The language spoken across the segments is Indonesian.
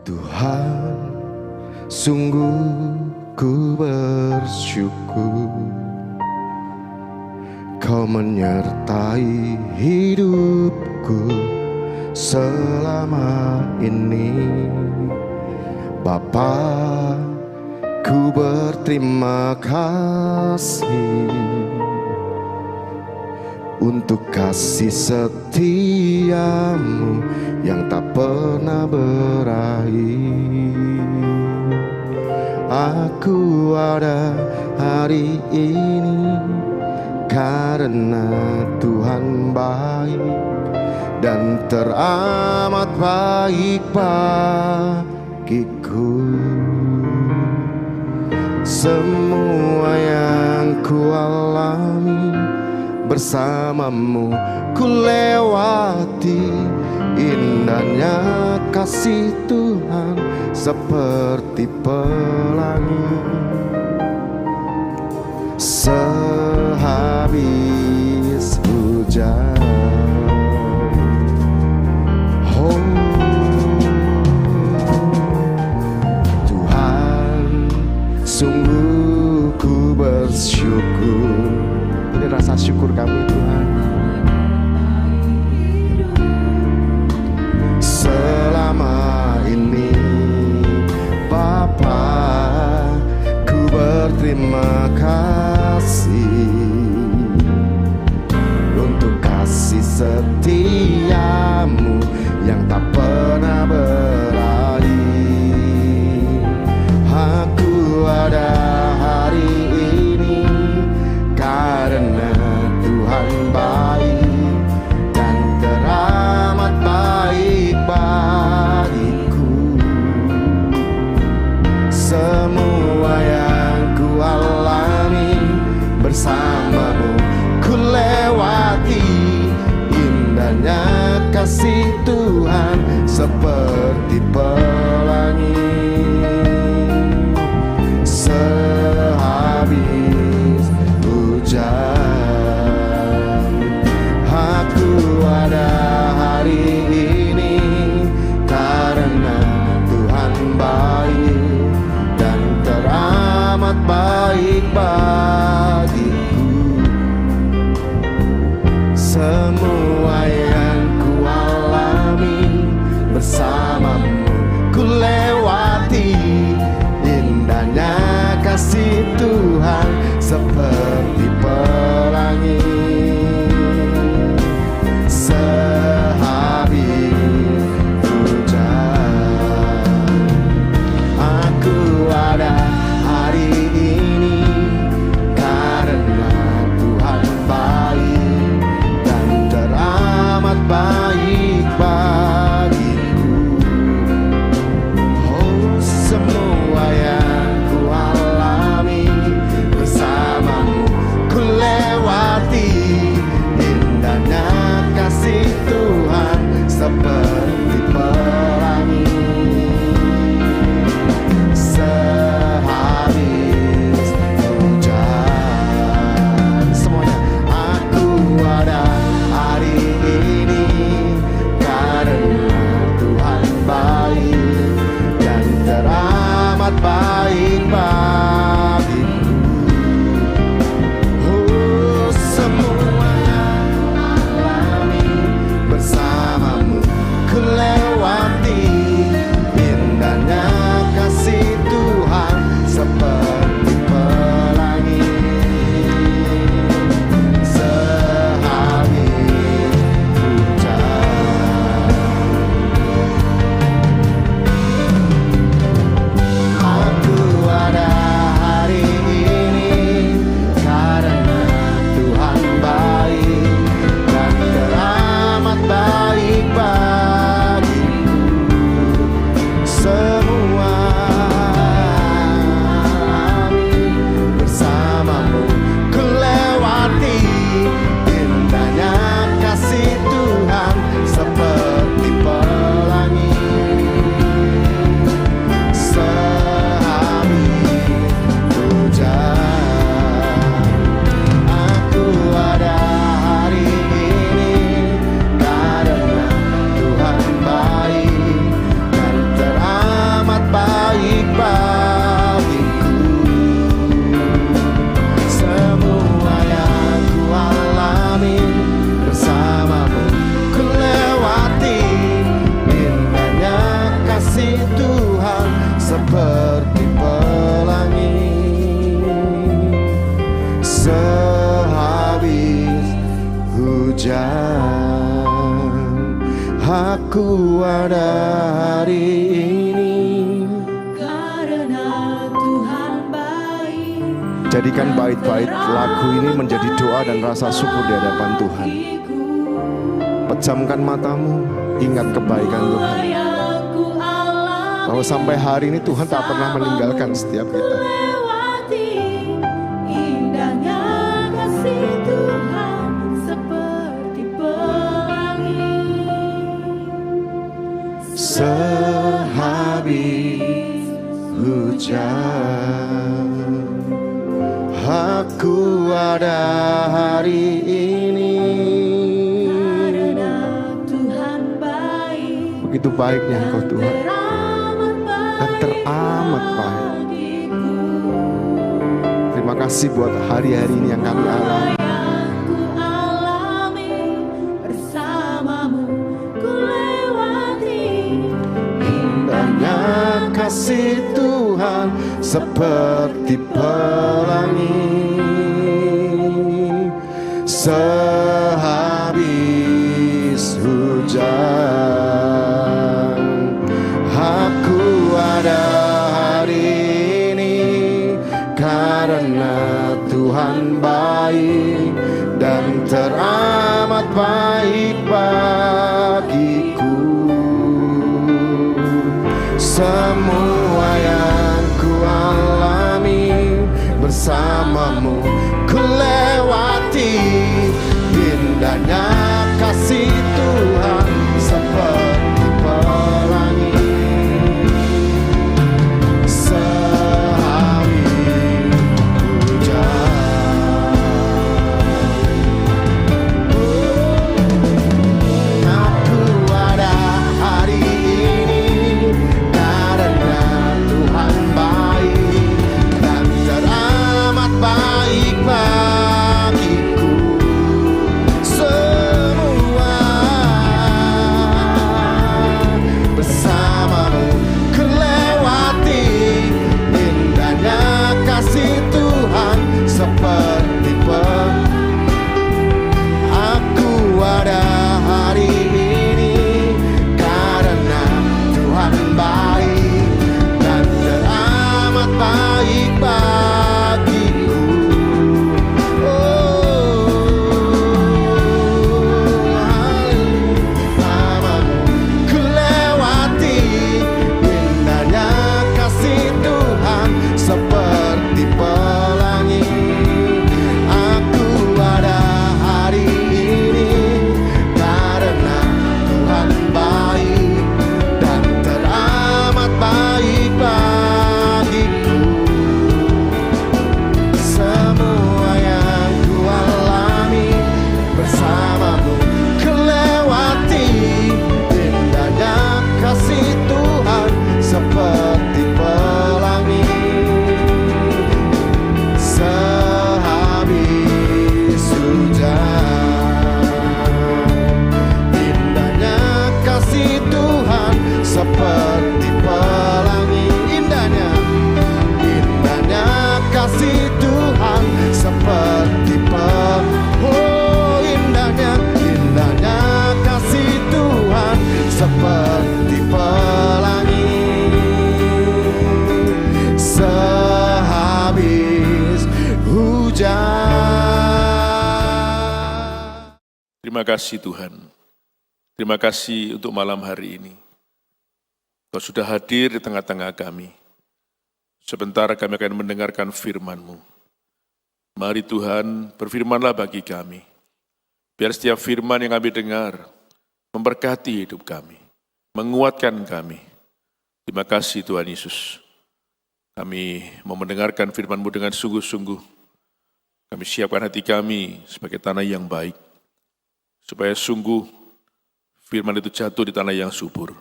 Tuhan, sungguh ku bersyukur Kau menyertai hidupku selama ini. Bapa, ku berterima kasih untuk kasih setiamu yang tak pernah berakhir. Aku ada hari ini karena Tuhan baik dan teramat baik bagiku. Semua yang ku alami bersamamu ku lewati. Indahnya kasih Tuhan seperti pelangi. Sehabis hujan, oh Tuhan, sungguh ku bersyukur. Ini rasa syukur kami Tuhan. Selama ini Bapa, ku berterima kasih untuk kasih setiamu yang tak pernah berakhir. Aku ada hari ini karena Tuhan baik dan teramat baik bagiku. Semua yang ku alami bersamamu ku lewati. Indahnya kasih Tuhan seperti pelangi. Sehabis hujan, aku ada hari ini karena Tuhan baik dan teramat baik bagiku. Semua yang ku alami bersamamu ku lewati. Indahnya kasih Tuhan seperti pelangi. Sehabis hujan, aku ada hari ini karena Tuhan baik dan teramat baik bagiku. Oh, semua yang ku alami bersamamu ku lewati. Indahnya kasih Tuhan seperti pelangi. Sehabis hujan, semuanya aku ada hari ini karena Tuhan baik dan teramat baik bagiku. Oh, semua yang alami bersamamu ku lewati. Indahnya kasih Tuhan seperti pelangi. Sehabis hujan, aku ada seperti pelangi. Sehabis hujan, aku ada hari ini karena Tuhan baik. Jadikan bait-bait lagu ini menjadi doa dan rasa syukur di hadapan Tuhan. Pejamkan matamu, ingat kebaikan Tuhan. Bahwa sampai hari ini Tuhan tak pernah meninggalkan setiap kita. Indahnya kasih Tuhan seperti pelangi. Sehabis hujan, aku ada hari ini. Karena Tuhan baik. Begitu baiknya Engkau Tuhan, dan teramat baik. Terima kasih buat hari-hari ini yang kami alami. Ku alami bersamamu, ku lewati. Indahnya kasih Tuhan seperti pelangi. Sehabis hujan, aku ada hari ini karena Tuhan baik dan teramat baik bagiku. Semua yang ku alami bersamamu ku lewati. Indahnya kasih Tuhan seperti pelangi. Sehabis hujan, aku ada hari ini karena Tuhan baik dan teramat baik bagiku. Semua bersamamu ku lewati. Indahnya kasih Tuhan seperti aku ada hari ini karena Tuhan baik dan teramat baik bagiku. Ku lewati. Indahnya kasih Tuhan seperti pelangi. Aku ada hari ini karena Tuhan baik dan teramat baik bagiku. Semua yang ku alami bersamamu ku lewati. Indahnya kasih Tuhan seperti pelangi. Sehabis hujan, indahnya kasih Tuhan seperti pelangi. Indahnya kasih Tuhan seperti indahnya kasih Tuhan seperti pelangi. Sehabis hujan. Terima kasih Tuhan. Terima kasih untuk malam hari ini. Kau sudah hadir di tengah-tengah kami. Sebentar kami akan mendengarkan firman-Mu. Mari Tuhan, berfirmanlah bagi kami. Biar setiap firman yang kami dengar memberkati hidup kami, menguatkan kami. Terima kasih Tuhan Yesus. Kami mau mendengarkan firman-Mu dengan sungguh-sungguh. Kami siapkan hati kami sebagai tanah yang baik, supaya sungguh firman itu jatuh di tanah yang subur,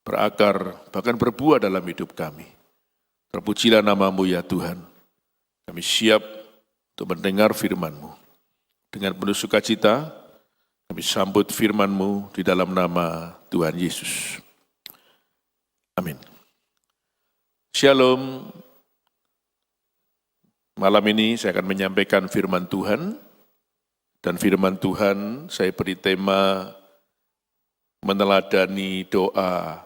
berakar, bahkan berbuah dalam hidup kami. Terpujilah nama-Mu ya Tuhan. Kami siap untuk mendengar firman-Mu. Dengan penuh sukacita, kami sambut firman-Mu di dalam nama Tuhan Yesus. Amin. Shalom. Malam ini saya akan menyampaikan firman Tuhan, dan firman Tuhan saya beri tema meneladani doa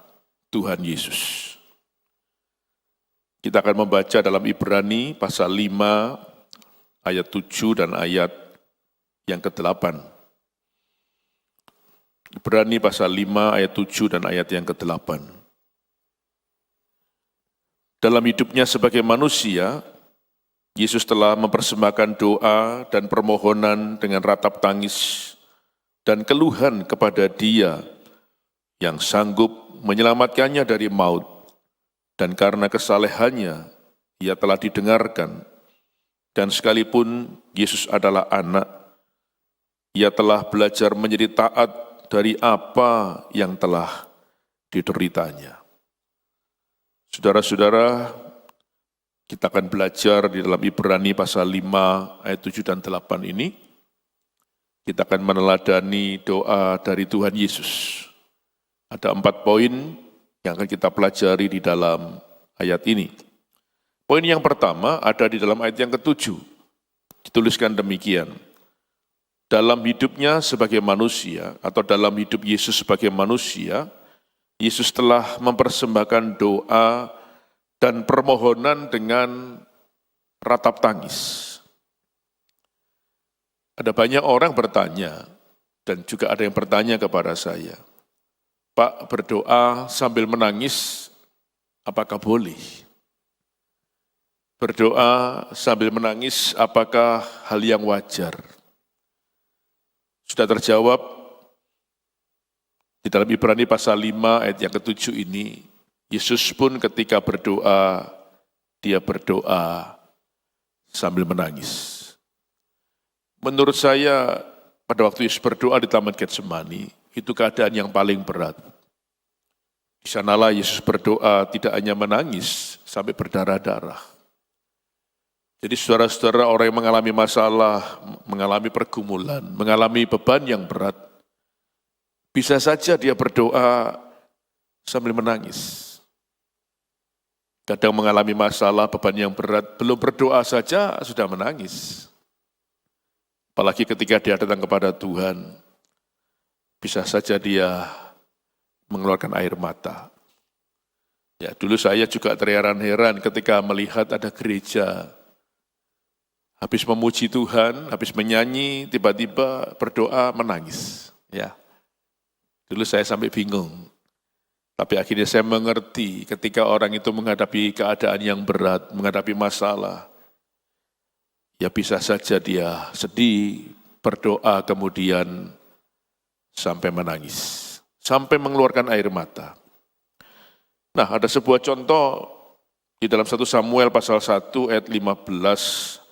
Tuhan Yesus. Kita akan membaca dalam Ibrani pasal 5 ayat 7 dan ayat yang ke-8. Ibrani pasal 5 ayat 7 dan ayat yang ke-8. Dalam hidupnya sebagai manusia, Yesus telah mempersembahkan doa dan permohonan dengan ratap tangis dan keluhan kepada Dia yang sanggup menyelamatkannya dari maut. Dan karena kesalehannya, Ia telah didengarkan. Dan sekalipun Yesus adalah anak, Ia telah belajar menjadi taat dari apa yang telah dideritanya. Saudara-saudara, kita akan belajar di dalam Ibrani pasal 5 ayat 7 dan 8 ini. Kita akan meneladani doa dari Tuhan Yesus. Ada 4 poin yang akan kita pelajari di dalam ayat ini. Poin yang pertama ada di dalam ayat yang ke-7. Dituliskan demikian. Dalam hidupnya sebagai manusia, atau dalam hidup Yesus sebagai manusia, Yesus telah mempersembahkan doa dan permohonan dengan ratap tangis. Ada banyak orang bertanya, dan juga ada yang bertanya kepada saya, Pak, berdoa sambil menangis, apakah boleh? Berdoa sambil menangis, apakah hal yang wajar? Sudah terjawab di dalam Ibrani pasal 5 ayat yang ke-7 ini, Yesus pun ketika berdoa, Dia berdoa sambil menangis. Menurut saya, pada waktu Yesus berdoa di Taman Getsemani, itu keadaan yang paling berat. Di sanalah Yesus berdoa tidak hanya menangis, sampai berdarah-darah. Jadi saudara-saudara, orang yang mengalami masalah, mengalami pergumulan, mengalami beban yang berat, bisa saja dia berdoa sambil menangis. Kadang mengalami masalah, beban yang berat, belum berdoa saja sudah menangis. Apalagi ketika dia datang kepada Tuhan, bisa saja dia mengeluarkan air mata. Ya, dulu saya juga terheran-heran ketika melihat ada gereja habis memuji Tuhan, habis menyanyi, tiba-tiba berdoa menangis. Ya, dulu saya sampai bingung. Tapi akhirnya saya mengerti ketika orang itu menghadapi keadaan yang berat, menghadapi masalah, ya bisa saja dia sedih, berdoa kemudian sampai menangis, sampai mengeluarkan air mata. Nah, ada sebuah contoh di dalam 1 Samuel pasal 1 ayat 15,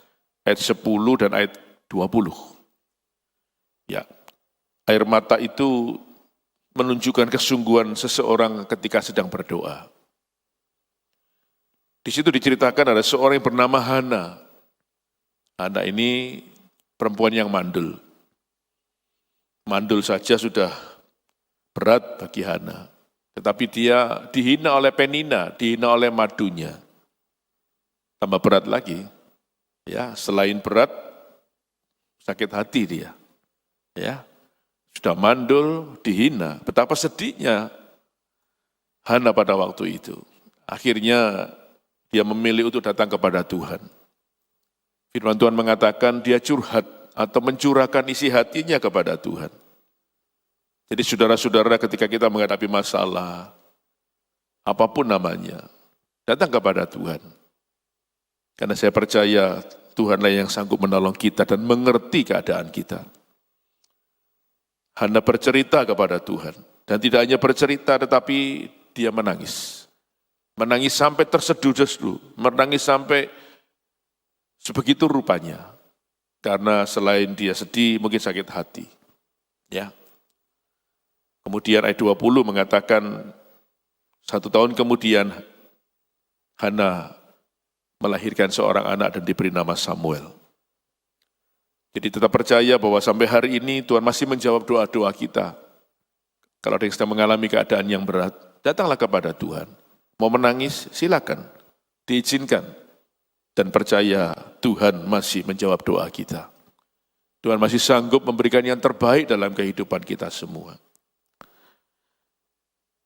ayat 10 dan ayat 20. Ya, air mata itu menunjukkan kesungguhan seseorang ketika sedang berdoa. Di situ diceritakan ada seorang yang bernama Hana. Hana ini perempuan yang mandul. Mandul saja sudah berat bagi Hana. Tetapi dia dihina oleh Penina, dihina oleh madunya. Tambah berat lagi. Ya, selain berat, sakit hati dia. Ya, sudah mandul, dihina. Betapa sedihnya Hana pada waktu itu. Akhirnya dia memilih untuk datang kepada Tuhan. Firman Tuhan mengatakan dia curhat atau mencurahkan isi hatinya kepada Tuhan. Jadi saudara-saudara, ketika kita menghadapi masalah, apapun namanya, datang kepada Tuhan. Karena saya percaya Tuhanlah yang sanggup menolong kita dan mengerti keadaan kita. Hana bercerita kepada Tuhan. Dan tidak hanya bercerita, tetapi dia menangis. Menangis sampai terseduh-seduh, menangis sampai sebegitu rupanya. Karena selain dia sedih, mungkin sakit hati. Ya. Kemudian ayat 20 mengatakan, 1 tahun kemudian Hana melahirkan seorang anak dan diberi nama Samuel. Jadi tetap percaya bahwa sampai hari ini Tuhan masih menjawab doa-doa kita. Kalau ada yang sedang mengalami keadaan yang berat, datanglah kepada Tuhan. Mau menangis, silakan. diizinkan dan percaya Tuhan masih menjawab doa kita. Tuhan masih sanggup memberikan yang terbaik dalam kehidupan kita semua.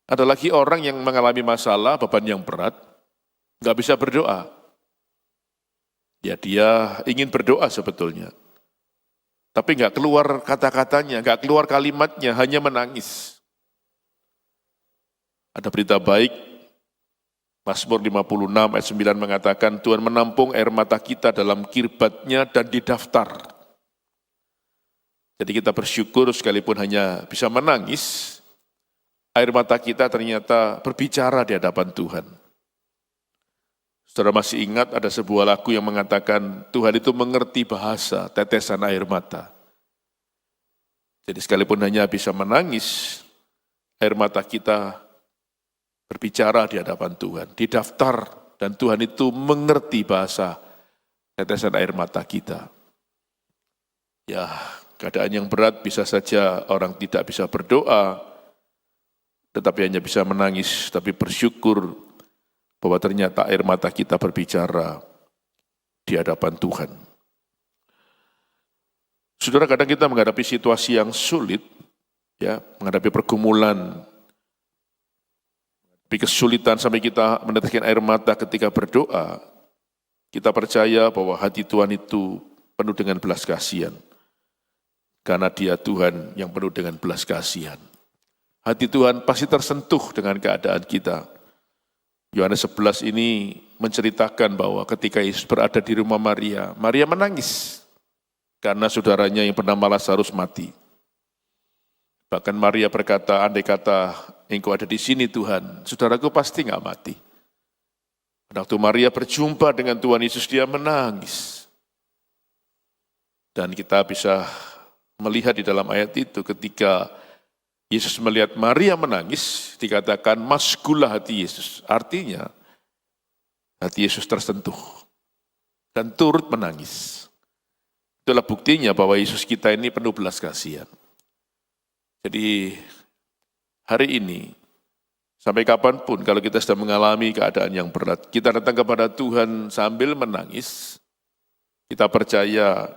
Ada lagi orang yang mengalami masalah, beban yang berat, nggak bisa berdoa. Ya dia ingin berdoa sebetulnya. Tapi nggak keluar kata-katanya, nggak keluar kalimatnya, hanya menangis. Ada berita baik, Mazmur 56 ayat 9 mengatakan, Tuhan menampung air mata kita dalam kirbatnya dan didaftar. Jadi kita bersyukur sekalipun hanya bisa menangis, air mata kita ternyata berbicara di hadapan Tuhan. Saudara masih ingat ada sebuah lagu yang mengatakan, Tuhan itu mengerti bahasa tetesan air mata. Jadi sekalipun hanya bisa menangis, air mata kita berbicara di hadapan Tuhan, didaftar, dan Tuhan itu mengerti bahasa tetesan air mata kita. Ya, keadaan yang berat bisa saja orang tidak bisa berdoa, tetapi hanya bisa menangis, tapi bersyukur bahwa ternyata air mata kita berbicara di hadapan Tuhan. Saudara, kadang kita menghadapi situasi yang sulit, ya, menghadapi pergumulan, kesulitan sampai kita meneteskan air mata ketika berdoa, kita percaya bahwa hati Tuhan itu penuh dengan belas kasihan. Karena Dia Tuhan yang penuh dengan belas kasihan. Hati Tuhan pasti tersentuh dengan keadaan kita. Yohanes 11 ini menceritakan bahwa ketika Yesus berada di rumah Maria, Maria menangis karena saudaranya yang bernama Lazarus mati. Bahkan Maria berkata, andai kata Engkau ada di sini Tuhan, saudaraku pasti nggak mati. Waktu Maria berjumpa dengan Tuhan Yesus, dia menangis. Dan kita bisa melihat di dalam ayat itu ketika Yesus melihat Maria menangis, dikatakan maskulah hati Yesus. Artinya hati Yesus tersentuh dan turut menangis. Itulah buktinya bahwa Yesus kita ini penuh belas kasihan. Jadi hari ini, sampai kapanpun kalau kita sedang mengalami keadaan yang berat, kita datang kepada Tuhan sambil menangis, kita percaya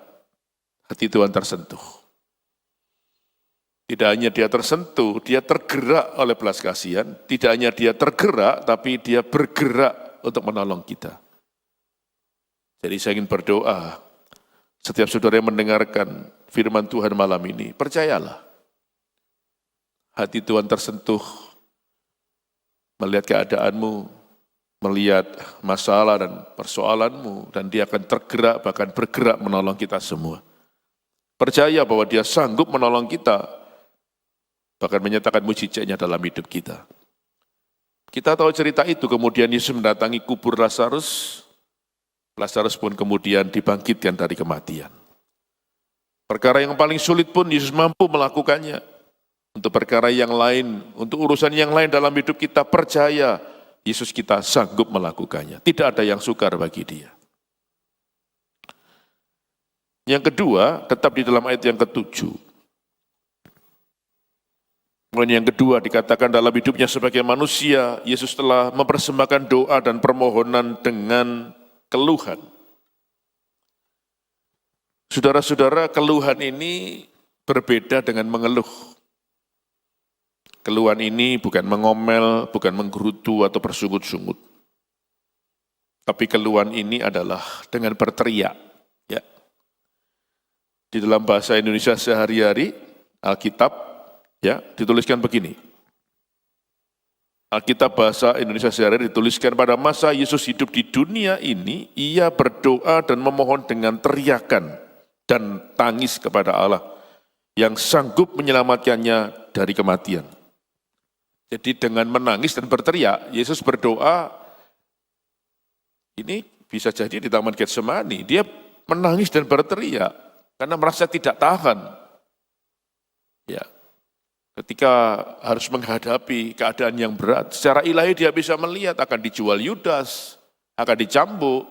hati Tuhan tersentuh. Tidak hanya dia tersentuh, dia tergerak oleh belas kasihan, tidak hanya dia tergerak, tapi dia bergerak untuk menolong kita. Jadi saya ingin berdoa, setiap saudara yang mendengarkan firman Tuhan malam ini, percayalah, hati Tuhan tersentuh melihat keadaanmu, melihat masalah dan persoalanmu, dan dia akan tergerak, bahkan bergerak menolong kita semua. Percaya bahwa dia sanggup menolong kita, bahkan menyatakan mujizatnya dalam hidup kita. Kita tahu cerita itu, kemudian Yesus mendatangi kubur Lazarus, Lazarus pun kemudian dibangkitkan dari kematian. Perkara yang paling sulit pun Yesus mampu melakukannya. Untuk perkara yang lain, untuk urusan yang lain dalam hidup kita, percaya Yesus kita sanggup melakukannya. Tidak ada yang sukar bagi Dia. Yang kedua, tetap di dalam ayat yang ke-7. Yang kedua dikatakan dalam hidupnya sebagai manusia, Yesus telah mempersembahkan doa dan permohonan dengan keluhan. Saudara-saudara, keluhan ini berbeda dengan mengeluh. Keluhan ini bukan mengomel, bukan menggerutu atau bersungut-sungut. Tapi keluhan ini adalah dengan berteriak. Ya. Di dalam bahasa Indonesia sehari-hari, Alkitab ya dituliskan begini. Alkitab bahasa Indonesia sehari-hari dituliskan pada masa Yesus hidup di dunia ini, Ia berdoa dan memohon dengan teriakan dan tangis kepada Allah yang sanggup menyelamatkannya dari kematian. Jadi dengan menangis dan berteriak, Yesus berdoa, ini bisa jadi di Taman Getsemani, dia menangis dan berteriak, karena merasa tidak tahan. Ya, ketika harus menghadapi keadaan yang berat, secara ilahi dia bisa melihat akan dijual Yudas, akan dicambuk,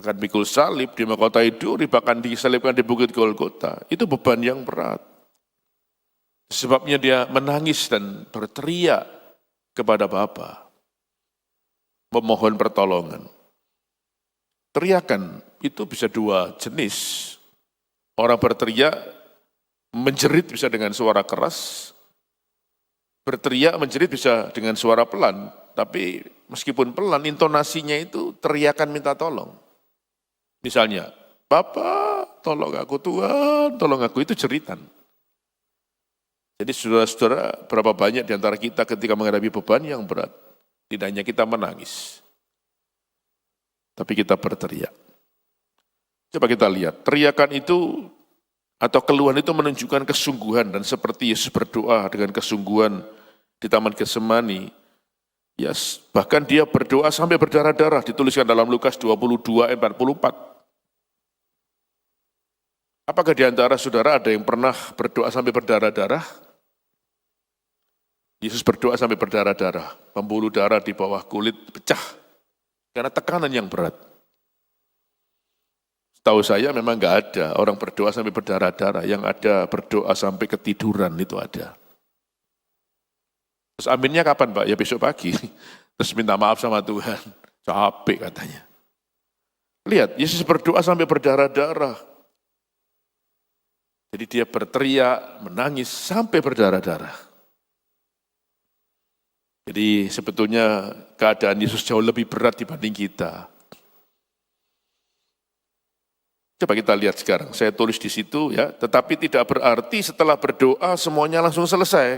akan pikul salib di mahkota Duri, bahkan disalibkan di Bukit Golgota. Itu beban yang berat. Sebabnya dia menangis dan berteriak kepada Bapa. memohon pertolongan. Teriakan itu bisa dua jenis. Orang berteriak, menjerit bisa dengan suara keras, berteriak, menjerit bisa dengan suara pelan, tapi meskipun pelan, intonasinya itu teriakan minta tolong. Misalnya, Bapak, tolong aku Tuhan, tolong aku, itu jeritan. Jadi saudara-saudara, berapa banyak di antara kita ketika menghadapi beban yang berat, tidak hanya kita menangis, tapi kita berteriak. Coba kita lihat, teriakan itu atau keluhan itu menunjukkan kesungguhan, dan seperti Yesus berdoa dengan kesungguhan di Taman Getsemani, ya, bahkan dia berdoa sampai berdarah-darah, dituliskan dalam Lukas 22 ayat 44. Apakah di antara saudara ada yang pernah berdoa sampai berdarah-darah? Yesus berdoa sampai berdarah-darah, pembuluh darah di bawah kulit pecah karena tekanan yang berat. Tahu saya memang nggak ada orang berdoa sampai berdarah-darah, yang ada berdoa sampai ketiduran itu ada. Terus aminnya kapan Pak? Ya besok pagi. Terus minta maaf sama Tuhan, capek katanya. Lihat, Yesus berdoa sampai berdarah-darah. Jadi dia berteriak, menangis sampai berdarah-darah. Jadi sebetulnya keadaan Yesus jauh lebih berat dibanding kita. Coba kita lihat sekarang, saya tulis di situ ya, tetapi tidak berarti setelah berdoa semuanya langsung selesai.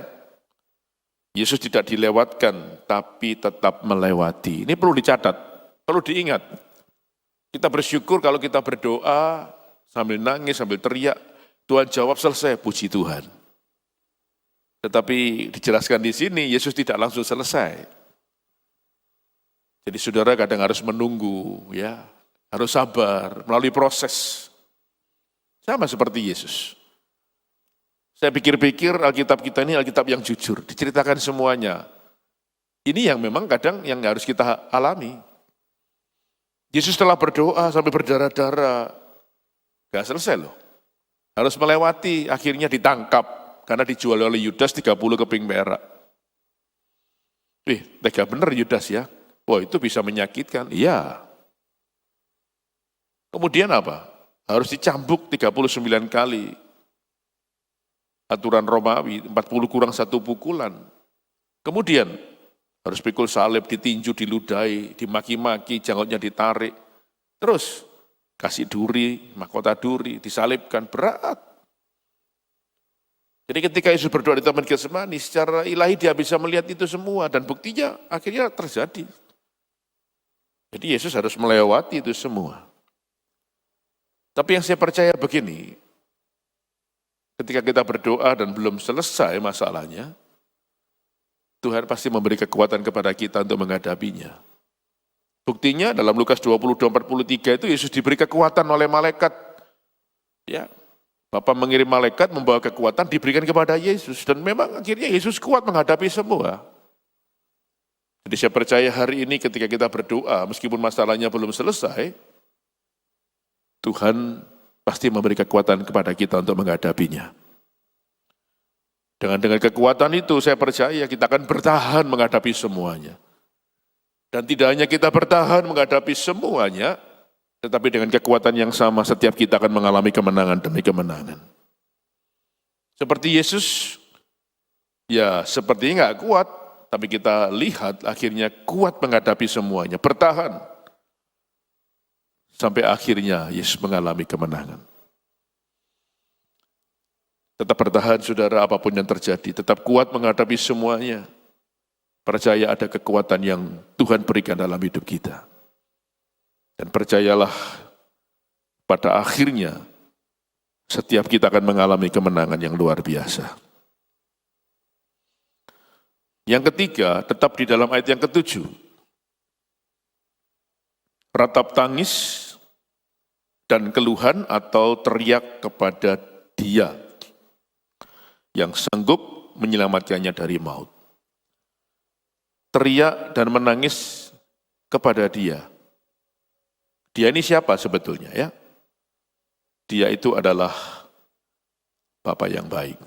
Yesus tidak dilewatkan, tapi tetap melewati. Ini perlu dicatat, perlu diingat. Kita bersyukur kalau kita berdoa sambil nangis, sambil teriak, Tuhan jawab selesai, puji Tuhan. Tetapi dijelaskan di sini, Yesus tidak langsung selesai. Jadi saudara kadang harus menunggu, ya, harus sabar, melalui proses. Sama seperti Yesus. Saya pikir-pikir Alkitab kita ini Alkitab yang jujur, diceritakan semuanya. Ini yang memang kadang yang harus kita alami. Yesus telah berdoa sampai berdarah-darah, gak selesai loh. Harus melewati, akhirnya ditangkap. Karena dijual oleh Yudas 30 keping perak. Tega bener Yudas ya. Wah itu bisa menyakitkan. Iya. Kemudian apa? Harus dicambuk 39 kali. Aturan Romawi, 40 kurang 1 pukulan. Kemudian harus pikul salib, ditinju, diludahi, dimaki-maki, janggutnya ditarik. Terus kasih duri, mahkota duri, disalibkan, berat. Jadi ketika Yesus berdoa di Taman Getsemani, secara ilahi dia bisa melihat itu semua, dan buktinya akhirnya terjadi. Jadi Yesus harus melewati itu semua. Tapi yang saya percaya begini, ketika kita berdoa dan belum selesai masalahnya, Tuhan pasti memberi kekuatan kepada kita untuk menghadapinya. Buktinya dalam Lukas 22:43 itu Yesus diberi kekuatan oleh malaikat. Ya, Bapa mengirim malaikat membawa kekuatan diberikan kepada Yesus, dan memang akhirnya Yesus kuat menghadapi semua. Jadi saya percaya hari ini ketika kita berdoa, meskipun masalahnya belum selesai, Tuhan pasti memberi kekuatan kepada kita untuk menghadapinya. Dengan kekuatan itu saya percaya kita akan bertahan menghadapi semuanya. Dan tidak hanya kita bertahan menghadapi semuanya, tetapi dengan kekuatan yang sama setiap kita akan mengalami kemenangan demi kemenangan. Seperti Yesus, ya seperti enggak kuat, tapi kita lihat akhirnya kuat menghadapi semuanya, bertahan. Sampai akhirnya Yesus mengalami kemenangan. Tetap bertahan saudara, apapun yang terjadi, tetap kuat menghadapi semuanya. Percaya ada kekuatan yang Tuhan berikan dalam hidup kita. Dan percayalah, pada akhirnya setiap kita akan mengalami kemenangan yang luar biasa. Yang ketiga, tetap di dalam ayat yang ke-7. Ratap tangis dan keluhan atau teriak kepada Dia yang sanggup menyelamatkannya dari maut. Teriak dan menangis kepada Dia. Dia ini siapa sebetulnya ya? Dia itu adalah Bapa yang baik,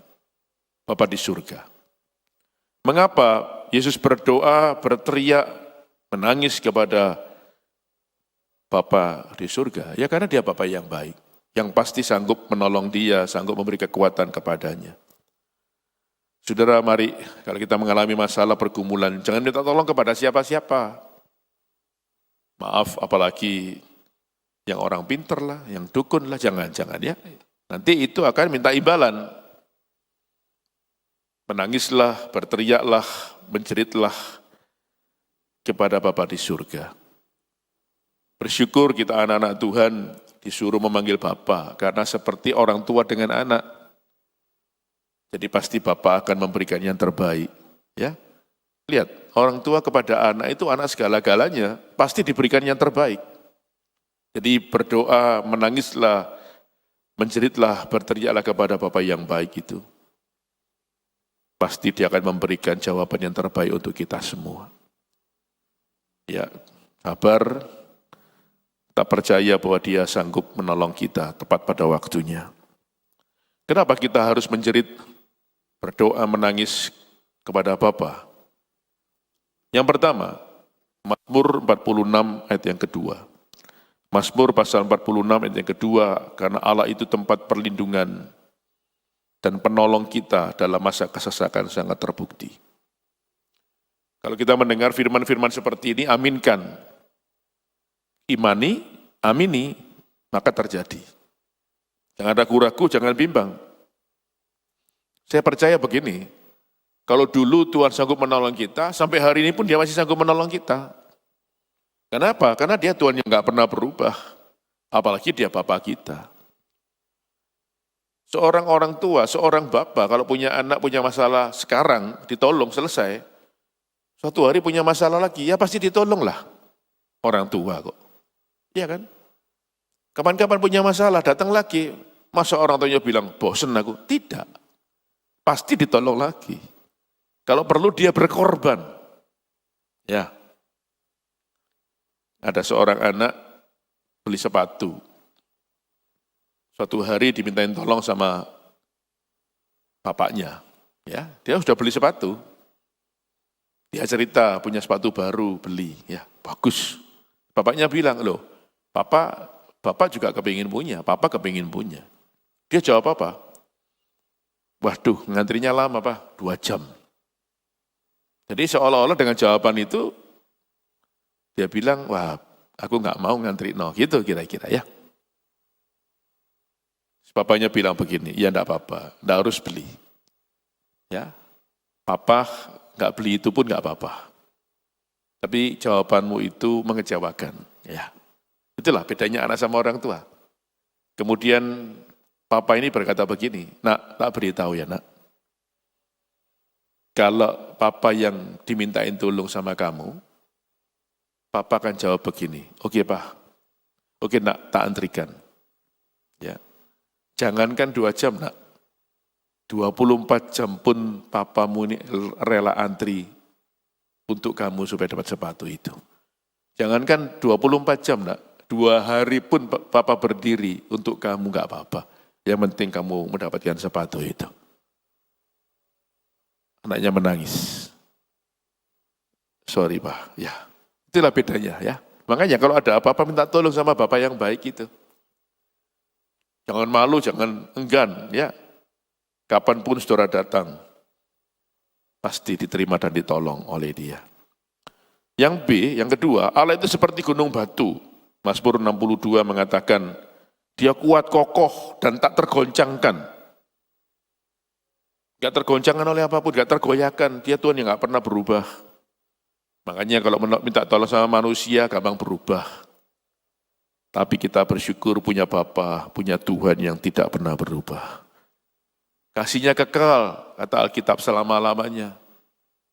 Bapa di surga. Mengapa Yesus berdoa, berteriak, menangis kepada Bapa di surga, ya karena dia Bapa yang baik, yang pasti sanggup menolong dia, sanggup memberi kekuatan kepadanya. Saudara, mari kalau kita mengalami masalah pergumulan, jangan minta tolong kepada siapa-siapa. Maaf, apalagi yang orang pinter lah, yang dukun lah, jangan ya. Nanti itu akan minta imbalan. Menangislah, berteriaklah, menjeritlah kepada Bapa di surga. Bersyukur kita anak-anak Tuhan disuruh memanggil Bapa, karena seperti orang tua dengan anak. Jadi pasti Bapa akan memberikan yang terbaik. Ya, lihat, orang tua kepada anak itu anak segala-galanya, pasti diberikan yang terbaik. Jadi berdoa, menangislah, menjeritlah, berteriaklah kepada Bapa yang baik itu. Pasti dia akan memberikan jawaban yang terbaik untuk kita semua. Ya, sabar, tak percaya bahwa dia sanggup menolong kita tepat pada waktunya. Kenapa kita harus menjerit, berdoa, menangis kepada Bapa? Yang pertama, Mazmur 46 ayat yang kedua. Mazmur pasal 46 ayat yang kedua, karena Allah itu tempat perlindungan dan penolong kita dalam masa kesesakan sangat terbukti. Kalau kita mendengar firman-firman seperti ini, aminkan. Imani, amini, maka terjadi. Jangan ragu-ragu, jangan bimbang. Saya percaya begini, kalau dulu Tuhan sanggup menolong kita, sampai hari ini pun dia masih sanggup menolong kita. Kenapa? Karena dia Tuhan yang nggak pernah berubah, apalagi dia Bapa kita. Seorang orang tua, seorang bapa, kalau punya anak, punya masalah sekarang, ditolong, selesai. Suatu hari punya masalah lagi, ya pasti ditolonglah orang tua kok. Iya kan? Kapan-kapan punya masalah, datang lagi. Masa orang tuanya bilang, bosen aku? Tidak. Pasti ditolong lagi. Kalau perlu dia berkorban. Ya. Ada seorang anak beli sepatu. Suatu hari dimintain tolong sama bapaknya. Ya, dia sudah beli sepatu. Dia cerita punya sepatu baru, beli. Ya, bagus. Bapaknya bilang, loh, Bapak juga kepingin punya, Papa kepingin punya. Dia jawab apa? Waduh, ngantrinya lama Pak, 2 jam. Jadi seolah-olah dengan jawaban itu, dia bilang, wah aku nggak mau ngantri, no, gitu kira-kira ya. Bapaknya bilang begini, ya enggak apa-apa, enggak harus beli. Ya, Papa nggak beli itu pun nggak apa-apa. Tapi jawabanmu itu mengecewakan. Ya, itulah bedanya anak sama orang tua. Kemudian Papa ini berkata begini, nak, tak beritahu ya nak. Kalau Papa yang dimintain tolong sama kamu, Papa akan jawab begini, oke Pak, oke nak, tak antrikan. Ya. Jangankan 2 jam nak, 24 jam pun papamu ini rela antri untuk kamu supaya dapat sepatu itu. Jangankan 24 jam nak, 2 hari pun papa berdiri untuk kamu enggak apa-apa. Yang penting kamu mendapatkan sepatu itu. Anaknya menangis. Sorry Pak, ya itulah bedanya ya. Makanya kalau ada apa-apa minta tolong sama Bapak yang baik itu. Jangan malu, jangan enggan, ya. Kapanpun saudara datang, pasti diterima dan ditolong oleh dia. Yang B, yang kedua, Allah itu seperti gunung batu. Mazmur 62 mengatakan, dia kuat, kokoh, dan tak tergoncangkan. Gak tergoncangkan oleh apapun, gak tergoyahkan. Dia Tuhan yang gak pernah berubah. Makanya kalau minta tolong sama manusia, gampang berubah. Tapi kita bersyukur punya Bapa, punya Tuhan yang tidak pernah berubah. Kasihnya kekal, kata Alkitab selama-lamanya.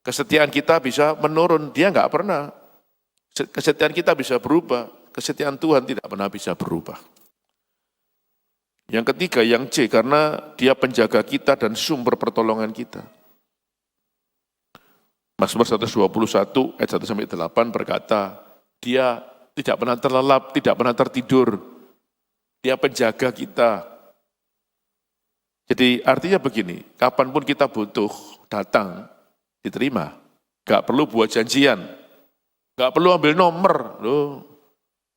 Kesetiaan kita bisa menurun, dia enggak pernah. Kesetiaan kita bisa berubah, kesetiaan Tuhan tidak pernah bisa berubah. Yang ketiga, yang C, karena dia penjaga kita dan sumber pertolongan kita. Mazmur 121 ayat 1-8 berkata, dia tidak pernah terlelap, tidak pernah tertidur. Dia penjaga kita. Jadi artinya begini, kapanpun kita butuh, datang, diterima. Gak perlu buat janjian. Nggak perlu ambil nomor. Loh,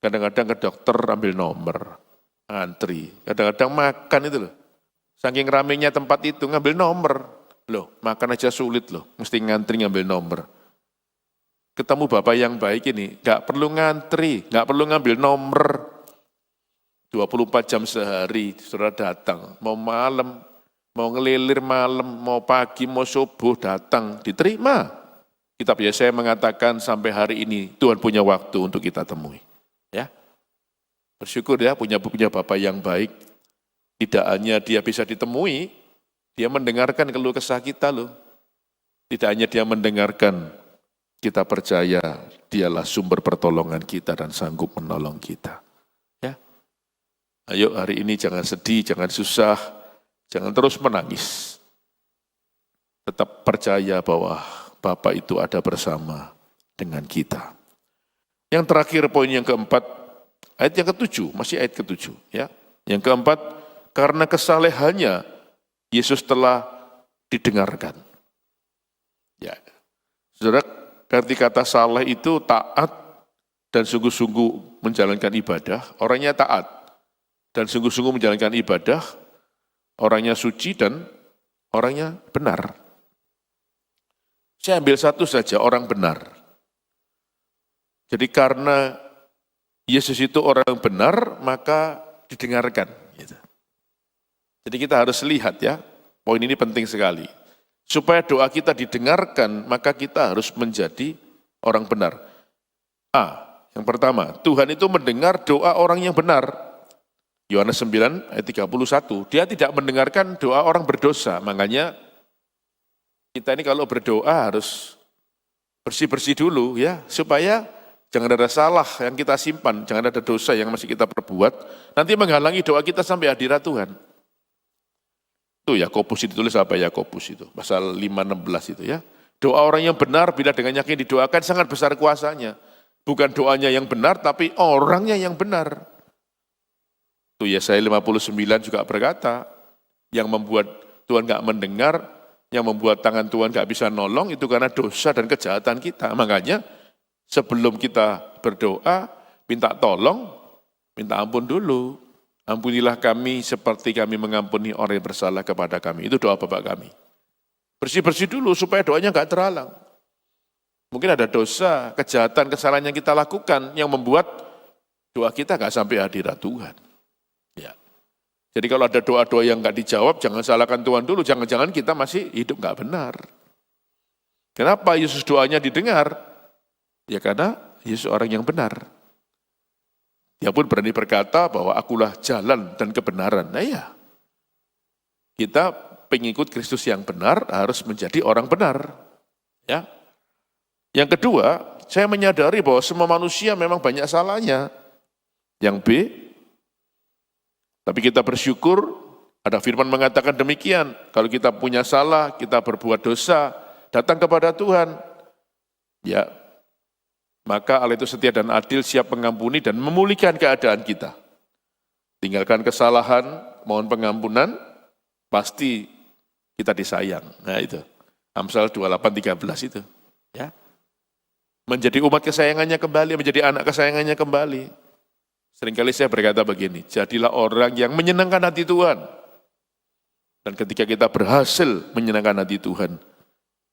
kadang-kadang ke dokter ambil nomor, antri. Kadang-kadang makan itu loh. Saking ramenya tempat itu ngambil nomor. Loh, makan aja sulit loh, mesti ngantri ngambil nomor. Ketemu Bapak yang baik ini, nggak perlu ngantri, nggak perlu ngambil nomor. 24 jam sehari, saudara datang. Mau malam, mau ngelilir malam, mau pagi, mau subuh datang, diterima. Kitab Yesaya mengatakan sampai hari ini Tuhan punya waktu untuk kita temui. Ya, bersyukur ya punya Bapak yang baik. Tidak hanya dia bisa ditemui, dia mendengarkan keluh kesah kita loh. Tidak hanya dia mendengarkan, kita percaya dialah sumber pertolongan kita dan sanggup menolong kita. Ya, ayo hari ini jangan sedih, jangan susah, jangan terus menangis. Tetap percaya bahwa Bapa itu ada bersama dengan kita. Yang terakhir poin yang keempat, ayat yang ketujuh, masih ayat ketujuh. Ya. Yang keempat, karena kesalehannya Yesus telah didengarkan. Ya. Saudara, arti kata saleh itu taat dan sungguh-sungguh menjalankan ibadah. Orangnya taat dan sungguh-sungguh menjalankan ibadah. Orangnya suci dan orangnya benar. Saya ambil satu saja, orang benar. Jadi karena Yesus itu orang benar, maka didengarkan. Gitu. Jadi kita harus lihat ya, poin ini penting sekali. Supaya doa kita didengarkan, maka kita harus menjadi orang benar. Yang pertama, Tuhan itu mendengar doa orang yang benar. Yohanes 9 ayat 31, dia tidak mendengarkan doa orang berdosa. Makanya kita ini kalau berdoa harus bersih-bersih dulu ya, supaya jangan ada salah yang kita simpan, jangan ada dosa yang masih kita perbuat, nanti menghalangi doa kita sampai hadirat Tuhan. Itu Yakobus ditulis apa Yakobus itu, pasal 5:16 itu ya. Doa orang yang benar bila dengan yakin didoakan sangat besar kuasanya. Bukan doanya yang benar, tapi orangnya yang benar. Itu Yesaya 59 juga berkata, yang membuat Tuhan gak mendengar, yang membuat tangan Tuhan gak bisa nolong, itu karena dosa dan kejahatan kita. Makanya sebelum kita berdoa, minta tolong, minta ampun dulu. Ampunilah kami seperti kami mengampuni orang yang bersalah kepada kami. Itu doa Bapak kami. Bersih-bersih dulu supaya doanya gak terhalang. Mungkin ada dosa, kejahatan, kesalahan yang kita lakukan yang membuat doa kita gak sampai hadirat Tuhan. Ya. Jadi kalau ada doa-doa yang gak dijawab, jangan salahkan Tuhan dulu. Jangan-jangan kita masih hidup gak benar. Kenapa Yesus doanya didengar? Ya karena Yesus orang yang benar. Dia pun berani berkata bahwa akulah jalan dan kebenaran. Nah ya, kita pengikut Kristus yang benar harus menjadi orang benar. Ya. Yang kedua, saya menyadari bahwa semua manusia memang banyak salahnya. Yang B, tapi kita bersyukur, ada firman mengatakan demikian, kalau kita punya salah, kita berbuat dosa, datang kepada Tuhan. Ya, maka Allah itu setia dan adil, siap mengampuni dan memulihkan keadaan kita. Tinggalkan kesalahan, mohon pengampunan, pasti kita disayang. Nah itu, Amsal 28:13 itu. Ya. Menjadi umat kesayangannya kembali, menjadi anak kesayangannya kembali. Seringkali saya berkata begini, jadilah orang yang menyenangkan hati Tuhan. Dan ketika kita berhasil menyenangkan hati Tuhan,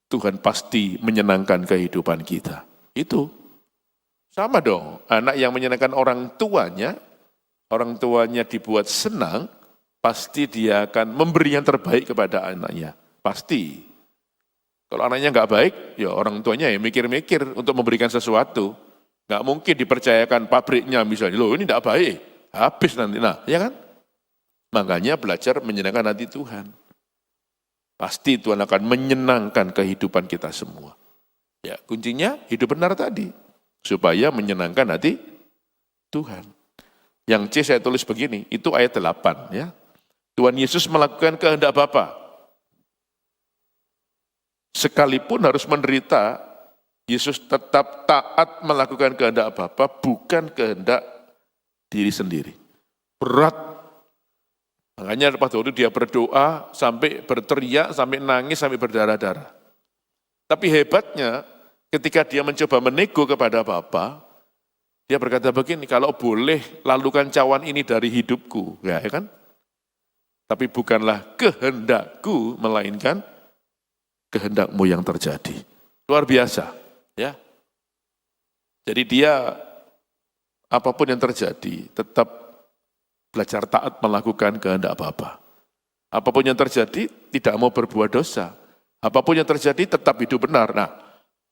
Tuhan pasti menyenangkan kehidupan kita. Itu. Sama dong, anak yang menyenangkan orang tuanya dibuat senang, pasti dia akan memberi yang terbaik kepada anaknya. Pasti. Kalau anaknya nggak baik, ya orang tuanya ya mikir-mikir untuk memberikan sesuatu. Nggak mungkin dipercayakan pabriknya misalnya, loh ini nggak baik, habis nanti. Nah, ya kan? Makanya belajar menyenangkan hati Tuhan. Pasti Tuhan akan menyenangkan kehidupan kita semua. Ya, kuncinya hidup benar tadi. Supaya menyenangkan hati Tuhan. Yang C saya tulis begini, itu ayat 8 ya. Tuhan Yesus melakukan kehendak Bapa. Sekalipun harus menderita, Yesus tetap taat melakukan kehendak Bapa, bukan kehendak diri sendiri. Berat. Makanya pada waktu dia berdoa, sampai berteriak, sampai nangis, sampai berdarah-darah. Tapi hebatnya, ketika dia mencoba menego kepada Bapa, dia berkata begini, kalau boleh lalukan cawan ini dari hidupku, ya kan? Tapi bukanlah kehendakku, melainkan kehendakmu yang terjadi. Luar biasa, ya. Jadi dia apapun yang terjadi, tetap belajar taat melakukan kehendak Bapa. Apapun yang terjadi, tidak mau berbuat dosa. Apapun yang terjadi, tetap hidup benar. Nah,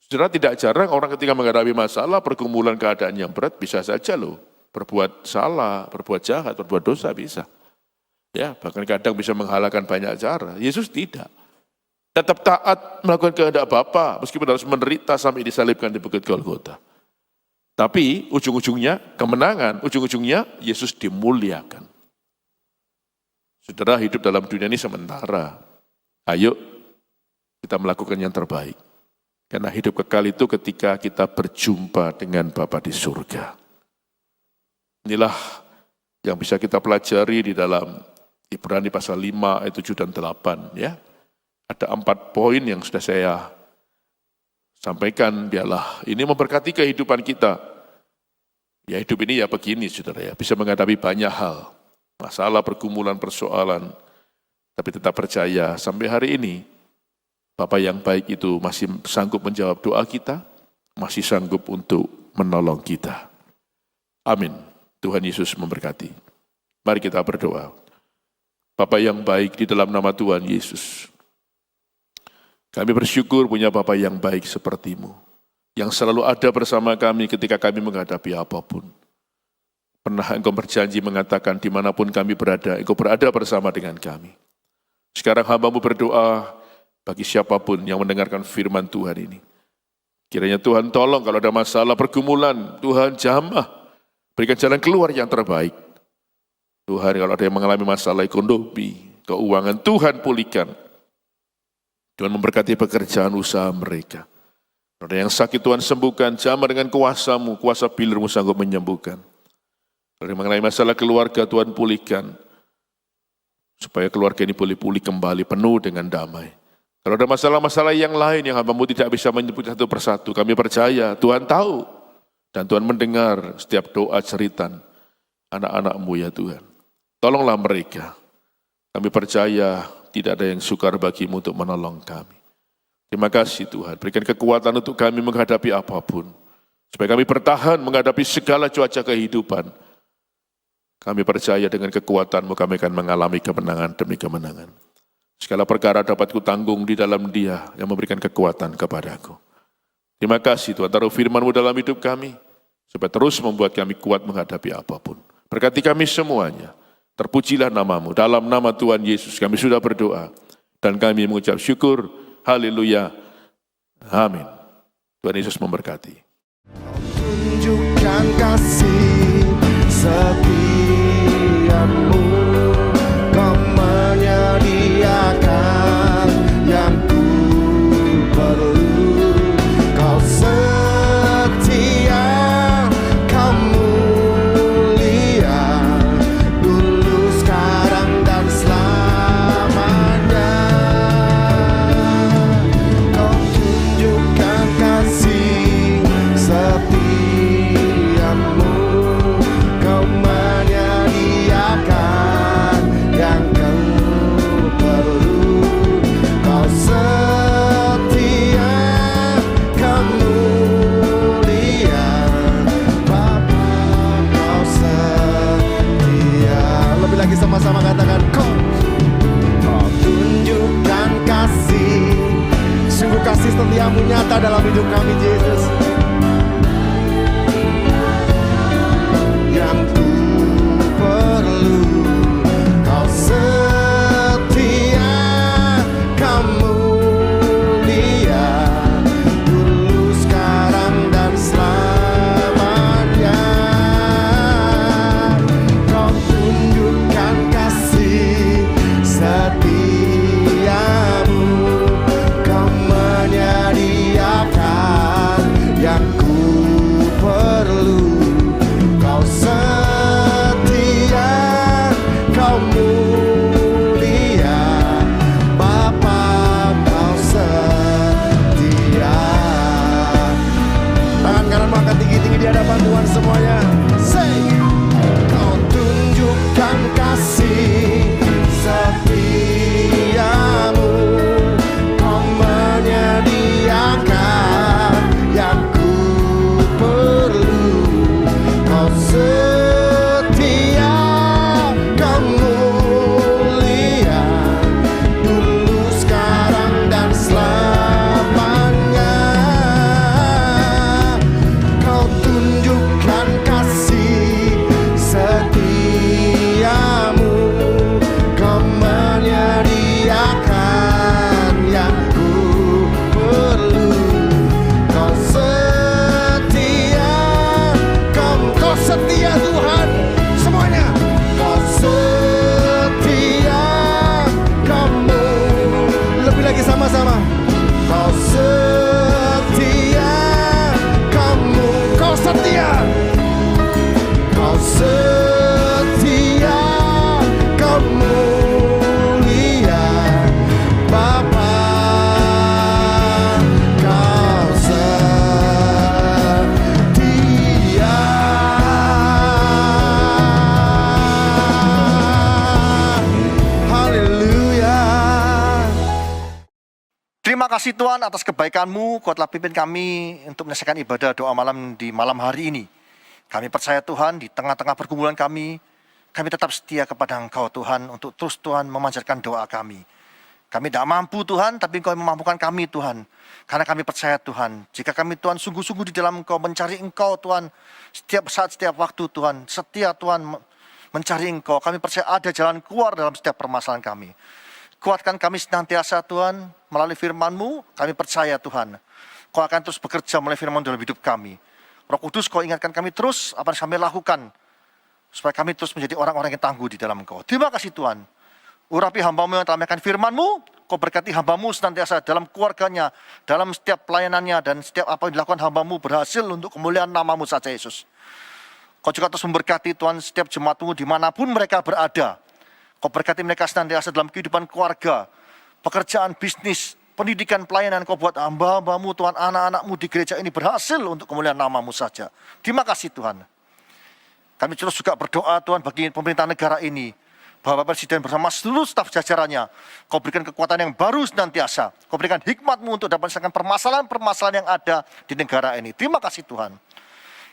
saudara, tidak jarang orang ketika menghadapi masalah, pergumulan keadaan yang berat, bisa saja loh berbuat salah, berbuat jahat, berbuat dosa bisa. Ya, bahkan kadang bisa menghalalkan banyak cara. Yesus tidak. Tetap taat melakukan kehendak Bapa, meskipun harus menderita sampai disalibkan di Bukit Golgota. Tapi ujung-ujungnya kemenangan, ujung-ujungnya Yesus dimuliakan. Saudara, hidup dalam dunia ini sementara. Ayo kita melakukan yang terbaik. Karena hidup kekal itu ketika kita berjumpa dengan Bapa di surga. Inilah yang bisa kita pelajari di dalam Ibrani pasal 5 ayat 7 dan 8. Ya. Ada 4 poin yang sudah saya sampaikan, biarlah ini memberkati kehidupan kita. Ya, hidup ini ya begini, saudara ya, bisa menghadapi banyak hal, masalah, pergumulan, persoalan, tapi tetap percaya sampai hari ini, Bapa yang baik itu masih sanggup menjawab doa kita, masih sanggup untuk menolong kita. Amin. Tuhan Yesus memberkati. Mari kita berdoa. Bapa yang baik, di dalam nama Tuhan Yesus, kami bersyukur punya Bapa yang baik seperti-Mu, yang selalu ada bersama kami ketika kami menghadapi apapun. Pernah Engkau berjanji mengatakan dimanapun kami berada, Engkau berada bersama dengan kami. Sekarang hamba-Mu berdoa bagi siapapun yang mendengarkan firman Tuhan ini. Kiranya Tuhan tolong kalau ada masalah pergumulan, Tuhan jamah, berikan jalan keluar yang terbaik. Tuhan, kalau ada yang mengalami masalah ekonomi, keuangan, Tuhan pulihkan. Tuhan memberkati pekerjaan usaha mereka. Ada yang sakit, Tuhan sembuhkan, jamah dengan kuasa-Mu, kuasa bilir-Mu sanggup menyembuhkan. Ada yang mengalami masalah keluarga, Tuhan pulihkan, supaya keluarga ini boleh pulih kembali, penuh dengan damai. Kalau ada masalah-masalah yang lain yang hamba-Mu tidak bisa menyebut satu persatu, kami percaya Tuhan tahu, dan Tuhan mendengar setiap doa jeritan anak-anak-Mu ya Tuhan. Tolonglah mereka, kami percaya tidak ada yang sukar bagi-Mu untuk menolong kami. Terima kasih Tuhan, berikan kekuatan untuk kami menghadapi apapun, supaya kami bertahan menghadapi segala cuaca kehidupan. Kami percaya dengan kekuatan-Mu kami akan mengalami kemenangan demi kemenangan. Segala perkara dapat kutanggung di dalam Dia yang memberikan kekuatan kepadaku. Terima kasih Tuhan, taruh firman-Mu dalam hidup kami, supaya terus membuat kami kuat menghadapi apapun. Berkati kami semuanya, terpujilah nama-Mu, dalam nama Tuhan Yesus kami sudah berdoa, dan kami mengucap syukur. Haleluya. Amin. Tuhan Yesus memberkati. Tunjukkan kasih setiap-Mu, Kau menyediakan yang ku perlu. Kau setia, Kau mulia, dulu, sekarang, dan selamanya. Kau tunjukkan kasih setiap-Mu. Tuhan. Semuanya. Kau setia, kamu. Lebih lagi sama-sama. Kau setia, kamu. Kau setia. Kau setia, kau mulia, Bapa. Kau setia. Haleluya. Terima kasih Tuhan atas kebaikan-Mu, Kau telah pimpin kami untuk menyelesaikan ibadah doa malam di malam hari ini. Kami percaya Tuhan, di tengah-tengah pergumulan kami tetap setia kepada Engkau Tuhan, untuk terus Tuhan memanjatkan doa kami. Kami tidak mampu Tuhan, tapi Engkau yang memampukan kami Tuhan. Karena kami percaya Tuhan, jika kami Tuhan sungguh-sungguh di dalam Engkau, mencari Engkau Tuhan, setiap saat, setiap waktu Tuhan, setia Tuhan mencari Engkau, kami percaya ada jalan keluar dalam setiap permasalahan kami. Kuatkan kami senantiasa Tuhan, melalui firman-Mu, kami percaya Tuhan, Kau akan terus bekerja melalui firman dalam hidup kami. Roh Kudus, Kau ingatkan kami terus apa yang kami lakukan, supaya kami terus menjadi orang-orang yang tangguh di dalam Engkau. Terima kasih Tuhan. Urapi hamba-Mu yang telah menyampaikan firman-Mu, Kau berkati hamba-Mu senantiasa dalam keluarganya, dalam setiap pelayanannya, dan setiap apa yang dilakukan hamba-Mu berhasil untuk kemuliaan nama-Mu saja Yesus. Kau juga terus memberkati Tuhan setiap jemaat-Mu dimanapun mereka berada. Kau berkati mereka senantiasa dalam kehidupan keluarga, pekerjaan, bisnis, pendidikan, pelayanan. Kau buat hamba-hamba-Mu Tuhan, anak-anak-Mu di gereja ini berhasil untuk kemuliaan nama-Mu saja. Terima kasih Tuhan. Kami terus juga berdoa Tuhan bagi pemerintah negara ini, Bapak Presiden bersama seluruh staf jajarannya. Kau berikan kekuatan yang baru senantiasa. Kau berikan hikmat-Mu untuk dapat menyelesaikan permasalahan-permasalahan yang ada di negara ini. Terima kasih Tuhan.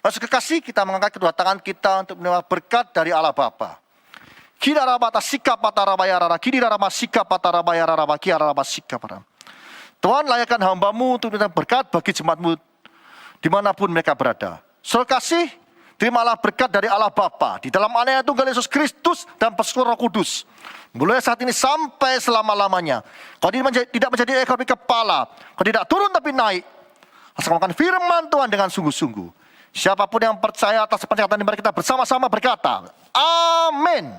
Masuk kekasih, kita mengangkat kedua tangan kita untuk menerima berkat dari Allah Bapa. Kidarabata sikapatarabayarara, kidarama sikapatarabayarara, kidarama sikapatara. Tuhan, layakkan hamba-Mu untuk minta berkat bagi jemaat-Mu dimanapun mereka berada. Saudara kasih, terimalah berkat dari Allah Bapa di dalam anaknya Tunggal Yesus Kristus dan persekutuan Roh Kudus. Mulai saat ini sampai selama-lamanya. Kau tidak menjadi ekor tapi kepala. Kau tidak turun tapi naik. Asal makan firman Tuhan dengan sungguh-sungguh. Siapapun yang percaya atas penyertaan, mari kita bersama-sama berkata, Amin.